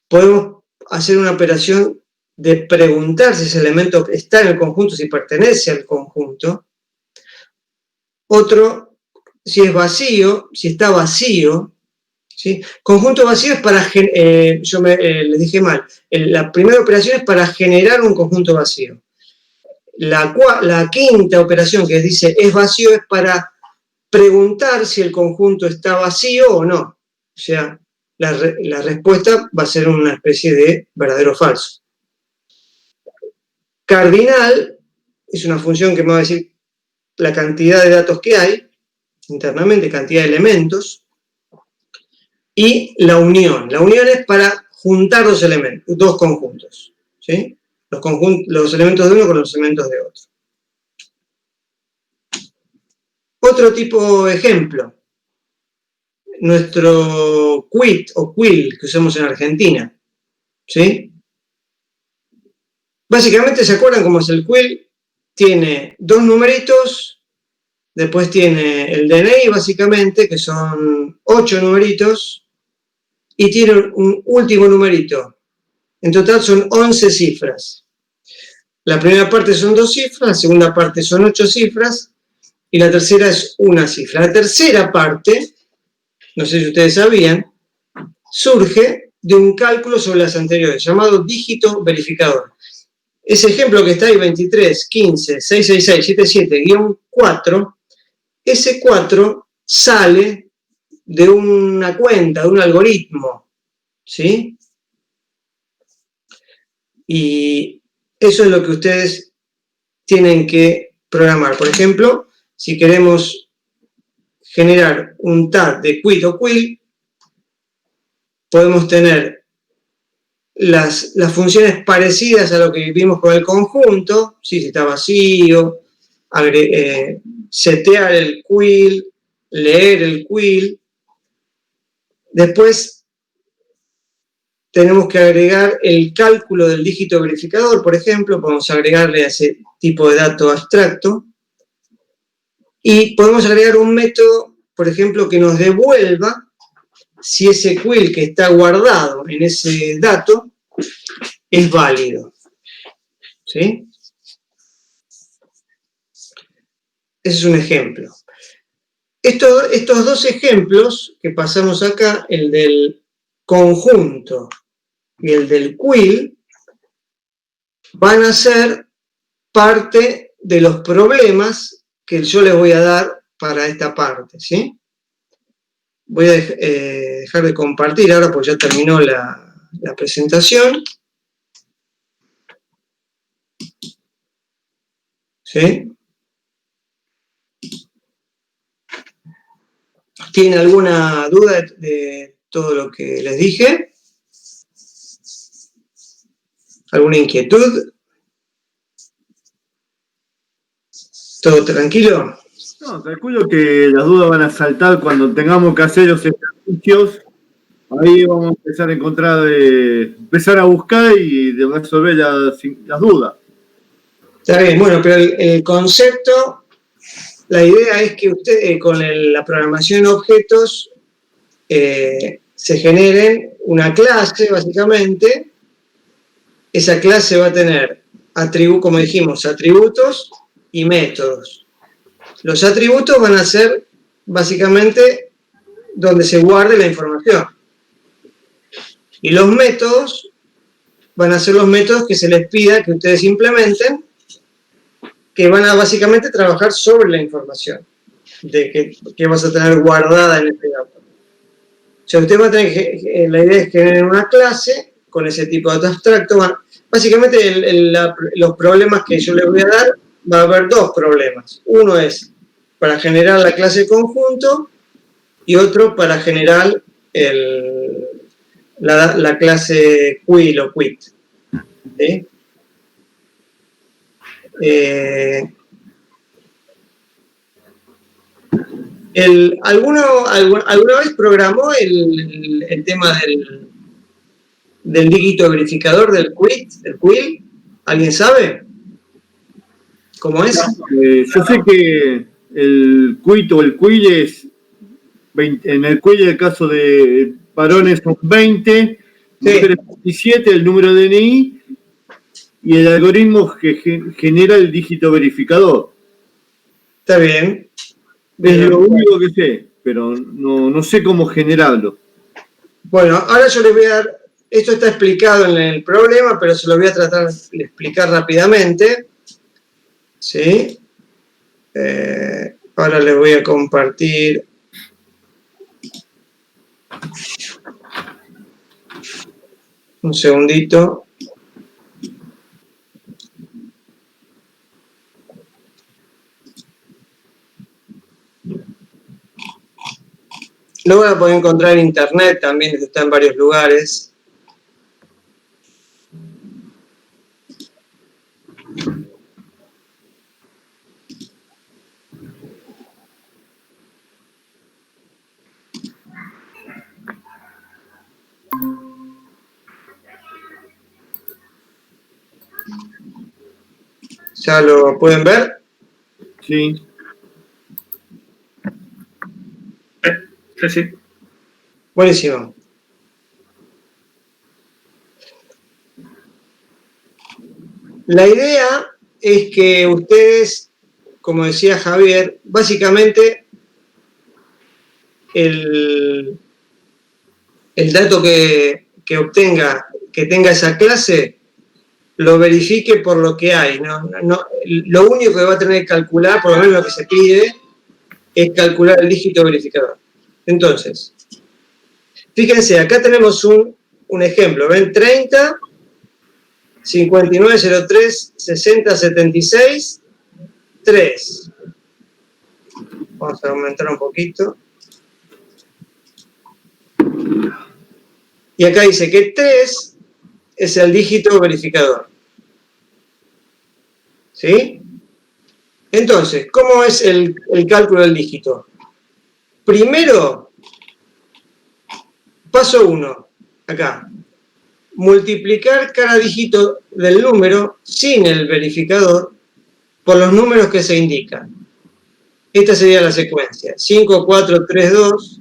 Podemos hacer una operación de preguntar si ese elemento está en el conjunto, si pertenece al conjunto. Otro, si es vacío, si está vacío. ¿Sí? Conjunto vacío es para, les dije mal, la primera operación es para generar un conjunto vacío. La quinta operación que dice es vacío es para preguntar si el conjunto está vacío o no. O sea, la respuesta va a ser una especie de verdadero o falso. Cardinal es una función que me va a decir la cantidad de datos que hay internamente, cantidad de elementos. Y la unión. La unión es para juntar dos conjuntos. ¿Sí? Los elementos de uno con los elementos de otro. Otro tipo de ejemplo. Nuestro quit o quill que usamos en Argentina. ¿Sí? Básicamente, ¿se acuerdan cómo es el quill? Tiene dos numeritos, después tiene el DNI, básicamente, que son 8 numeritos, y tiene un último numerito. En total son 11 cifras. La primera parte son 2 cifras, la segunda parte son 8 cifras, y la tercera es una cifra. La tercera parte, no sé si ustedes sabían, surge de un cálculo sobre las anteriores, llamado dígito verificador. Ese ejemplo que está ahí, 23, 15, 666, 77, -4, ese 4 sale de una cuenta, de un algoritmo, ¿sí? Y eso es lo que ustedes tienen que programar. Por ejemplo, si queremos generar un tag de quit o quill, podemos tener las funciones parecidas a lo que vimos con el conjunto, ¿sí? Si está vacío, setear el quill, leer el quill. Después tenemos que agregar el cálculo del dígito verificador, por ejemplo, podemos agregarle a ese tipo de dato abstracto. Y podemos agregar un método, por ejemplo, que nos devuelva si ese quill que está guardado en ese dato es válido. ¿Sí? Ese es un ejemplo. Estos dos ejemplos que pasamos acá, el del conjunto y el del quill, van a ser parte de los problemas que yo les voy a dar para esta parte, ¿sí? Voy a dejar de compartir ahora porque ya terminó la presentación. ¿Sí? ¿Tienen alguna duda de todo lo que les dije? ¿Alguna inquietud? ¿Todo tranquilo? No, calculo que las dudas van a saltar cuando tengamos que hacer los ejercicios. Ahí vamos a empezar a empezar a buscar y de resolver las dudas. Está bien, bueno, pero el concepto, la idea es que usted con la programación en objetos se generen una clase, básicamente. Esa clase va a tener, como dijimos, atributos y métodos. Los atributos van a ser, básicamente, donde se guarde la información. Y los métodos van a ser los métodos que se les pida que ustedes implementen, que van a básicamente trabajar sobre la información de que vas a tener guardada en este dato. O sea, usted va a tener que, la idea es generar una clase con ese tipo de datos abstractos. Básicamente los problemas que yo les voy a dar, va a haber dos problemas. Uno es para generar la clase conjunto y otro para generar la clase quill o quit. ¿Sí? ¿Alguna vez programó el tema del dígito verificador del quill? ¿Alguien sabe cómo es? Yo sé que el quit o el quill es 20, en el quill el caso de varones son 20, mujeres 17, el número de DNI y el algoritmo que genera el dígito verificador. Está bien. Es lo único que sé, pero no sé cómo generarlo. Bueno, ahora yo les voy a dar, esto está explicado en el problema, pero se lo voy a tratar de explicar rápidamente. ¿Sí? Ahora les voy a compartir. Un segundito. Lo van a poder encontrar en internet también, está en varios lugares. ¿Ya lo pueden ver? Sí. Sí. Buenísimo. La idea es que ustedes, como decía Javier, básicamente el dato que obtenga, que tenga esa clase, lo verifique por lo que hay. Lo único que va a tener que calcular, por lo menos lo que se pide, es calcular el dígito verificador. Entonces, fíjense, acá tenemos un ejemplo. ¿Ven? 30, 5903, 60, 76, 3. Vamos a aumentar un poquito. Y acá dice que 3 es el dígito verificador. ¿Sí? Entonces, ¿cómo es el cálculo del dígito? Primero, paso 1, acá. Multiplicar cada dígito del número sin el verificador por los números que se indican. Esta sería la secuencia. 5, 4, 3, 2,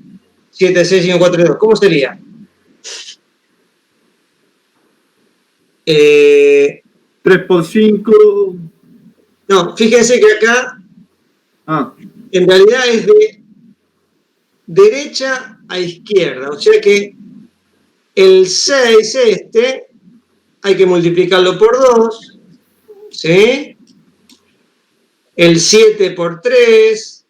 7, 6, 5, 4, 3, 2. ¿Cómo sería? 3 por 5. No, fíjense que acá en realidad es de derecha a izquierda. O sea que el 6 hay que multiplicarlo por 2. ¿Sí? El 7 por 3,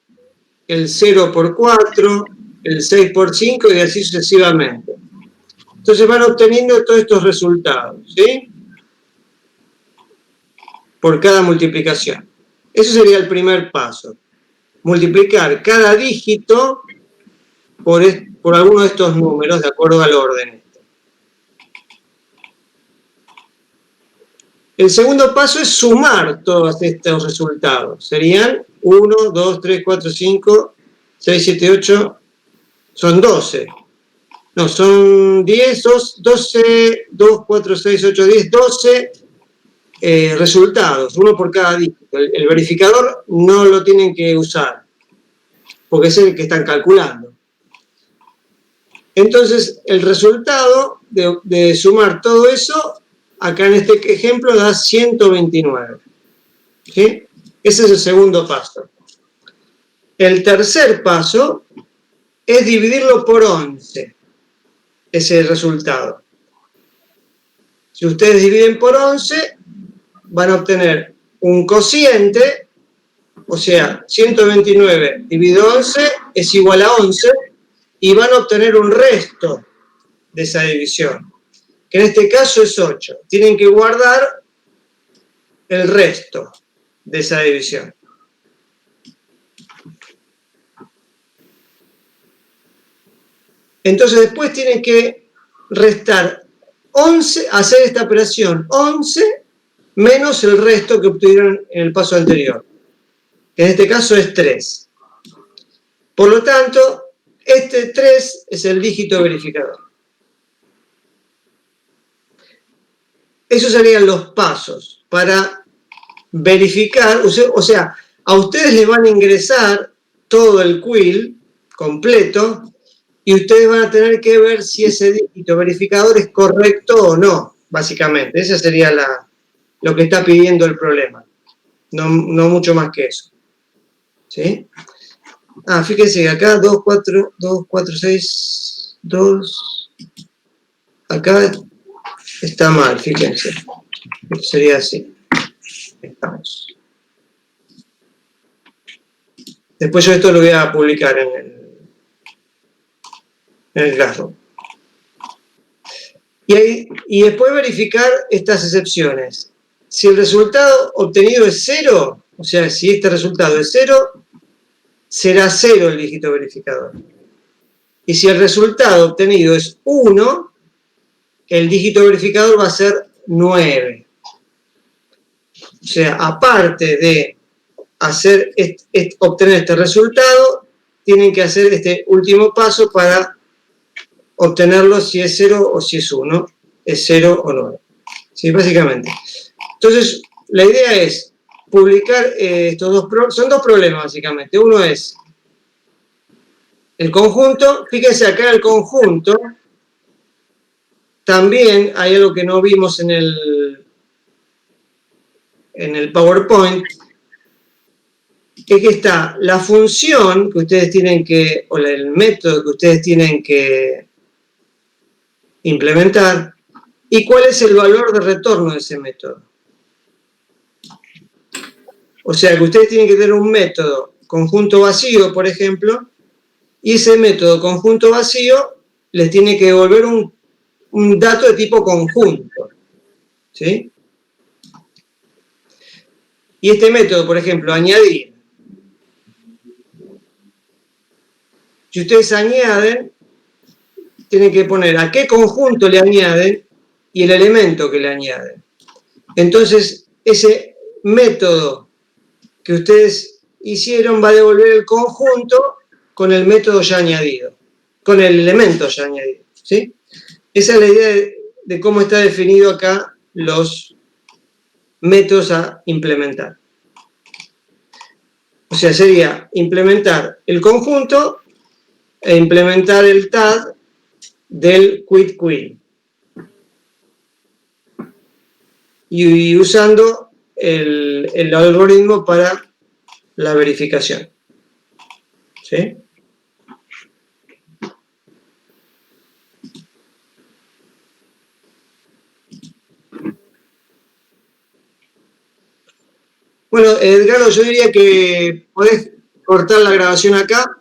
el 0 por 4, el 6 por 5 y así sucesivamente. Entonces van obteniendo todos estos resultados, ¿sí? Por cada multiplicación. Eso sería el primer paso. Multiplicar cada dígito por alguno de estos números de acuerdo al orden. El segundo paso es sumar todos estos resultados. Serían 1, 2, 3, 4, 5, 6, 7, 8, son 12. No, son 10, 12, 2, 4, 6, 8, 10, 12 resultados, uno por cada dígito. El verificador no lo tienen que usar, porque es el que están calculando. Entonces, el resultado de sumar todo eso, acá en este ejemplo da 129. ¿Sí? Ese es el segundo paso. El tercer paso es dividirlo por 11, ese resultado. Si ustedes dividen por 11, van a obtener un cociente, o sea, 129 dividido 11 es igual a 11, y van a obtener un resto de esa división, que en este caso es 8. Tienen que guardar el resto de esa división. Entonces después tienen que restar 11, hacer esta operación 11 menos el resto que obtuvieron en el paso anterior, que en este caso es 3. Por lo tanto, este 3 es el dígito verificador. Esos serían los pasos para verificar, o sea, a ustedes les van a ingresar todo el quill completo y ustedes van a tener que ver si ese dígito verificador es correcto o no, básicamente. Esa sería lo que está pidiendo el problema. No mucho más que eso. ¿Sí? Fíjense que acá 2, 4, 6, 2. Acá está mal, fíjense. Sería así. Estamos. Después yo esto lo voy a publicar en el Classroom. Y después verificar estas excepciones. Si el resultado obtenido es 0, o sea, si este resultado es 0, será 0 el dígito verificador. Y si el resultado obtenido es 1, el dígito verificador va a ser 9. O sea, aparte de obtener este resultado, tienen que hacer este último paso para obtenerlo si es 0 o si es 1, es 0 o 9. ¿Sí? Básicamente. Entonces, la idea es publicar estos dos, son dos problemas básicamente. Uno es el conjunto, fíjense acá el conjunto, también hay algo que no vimos en el PowerPoint, es que está la función que ustedes tienen que, o el método que ustedes tienen que implementar, y cuál es el valor de retorno de ese método. O sea que ustedes tienen que tener un método conjunto vacío, por ejemplo, y ese método conjunto vacío les tiene que devolver un dato de tipo conjunto. ¿Sí? Y este método, por ejemplo, añadir. Si ustedes añaden, tienen que poner a qué conjunto le añaden y el elemento que le añaden. Entonces, ese método que ustedes hicieron va a devolver el conjunto con el método ya añadido, con el elemento ya añadido. ¿Sí? Esa es la idea de cómo está definido acá los métodos a implementar. O sea, sería implementar el conjunto e implementar el TAD del quit quill. Y usando el algoritmo para la verificación. ¿Sí? Bueno, Edgardo, yo diría que podés cortar la grabación acá.